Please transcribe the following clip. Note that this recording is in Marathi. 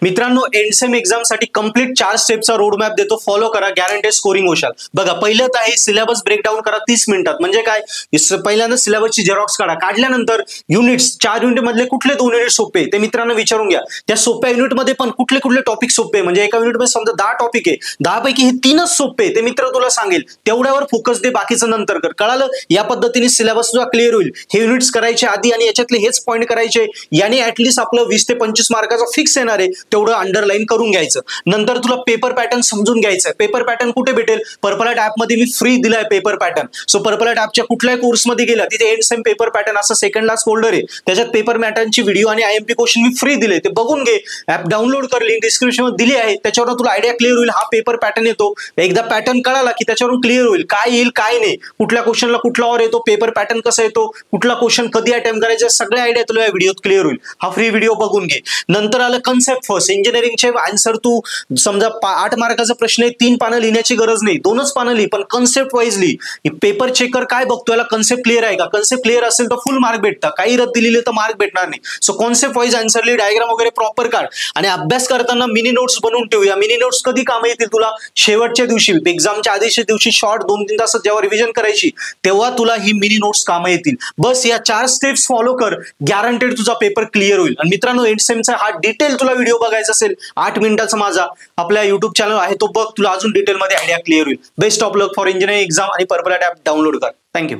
मित्रांनो, एंडसेम एक्झाम साठी कंप्लीट 4 स्टेपचा रोड मॅप देतो, फॉलो करा, गॅरंटेड स्कोरिंग होशाल. बघा, पहिलं तर आहे सिलेबस ब्रेकडाऊन करा 30 मिनिटात. म्हणजे काय, पहिल्यांदा सिलेबसची झेरॉक्स काढा. काढल्यानंतर युनिट्स 4 युनिट मधले कुठले 2 युनिट सोपे ते मित्रांनो विचारून घ्या. त्या सोप्या युनिट मध्ये पण कुठले कुठले टॉपिक सोपे, म्हणजे एका युनिट मध्ये समजा 10 टॉपिक आहे, 10 पैकी हे 3च सोपे ते मित्र तुला सांगेल. तेवढ्यावर फोकस दे, बाकीचं नंतर कर. कळालं? या पद्धतीने सिलेबस तुझा क्लिअर होईल. हे युनिट्स करायचे आधी आणि याच्यातले हेच पॉईंट करायचे. याने ऍटलीस्ट आपलं 20 ते 25 मार्काचा फिक्स येणार आहे, तेवढं अंडरलाईन करून घ्यायचं. नंतर तुला पेपर पॅटर्न समजून घ्यायचं. पेपर पॅटर्न कुठे भेटेल? पर्पल ऍप मध्ये मी फ्री दिलाय पेपर पॅटर्न. सो पर्पल ऍपच्या कुठल्याही कोर्समध्ये गेला तिथे एंड सेम पेपर पॅटर्न असं सेकंड लास्ट फोल्डर आहे, त्याच्यात पेपर पॅटर्नची व्हिडिओ आणि आयएमपी क्वेश्चन मी फ्री दिले, ते बघून घे. ऍप डाउनलोड कर, लिंक डिस्क्रिप्शन मध्ये दिली आहे. त्याच्यावर तुला आयडिया क्लिअर होईल. हा पेपर पॅटर्न येतो, एकदा पॅटर्न कळाला की त्याच्यावरून क्लिअर होईल काय येईल काय नाही, कुठल्या क्वेश्चनला कुठला ऑर येतो, पेपर पॅटर्न कसा येतो, कुठला क्वेश्चन कधी अटेम्प्ट करायचा, सगळे आयडिया तुला या व्हिडिओत क्लिअर होईल. हा फ्री व्हिडिओ बघून घे. नंतर आलं कन्सेप्ट फर्स्ट. इंजिनिअरिंगचे आन्सर तू समजा 8 मार्काचा प्रश्न आहे, 3 पानं लिहिण्याची गरज नाही, 2च पानं लिही, पण कन्सेप्ट वाईज लिही. पेपर चेकर काय बघतो, याला कन्सेप्ट क्लिअर आहे का? कन्सेप्ट क्लिअर असेल तर फुल मार्क भेटतात, काही रद्द दिलेले तर मार्क भेटणार नाही. सो कॉन्सेप्ट वाईज आन्सर लिही, डायग्राम वगैरे प्रॉपर काढ. आणि अभ्यास करताना मिनी नोट्स बनवून ठेव. या मिनी नोट्स कधी कामं येतील तुला? शेवटच्या दिवशी, एक्झामच्या आधीच्या दिवशी शॉर्ट 2-3 तासात जेव्हा रिव्हिजन करायची तेव्हा तुला ही मिनी नोट्स कामं येतील. बस या 4 स्टेप्स फॉलो कर, गॅरंटेड तुझा पेपर क्लिअर होईल. आणि मित्रांनो, एंडसेमचा हा डिटेल तुला व्हिडिओ बघायचा असेल 8 मिनिटाचा माझा आपल्या युट्यूब चॅनल आहे, तो बघ, तुला अजून डिटेलमध्ये आयडिया क्लिअर होईल. Best of luck for engineering exam आणि पर्पल ऍप डाउनलोड कर. थँक्यू.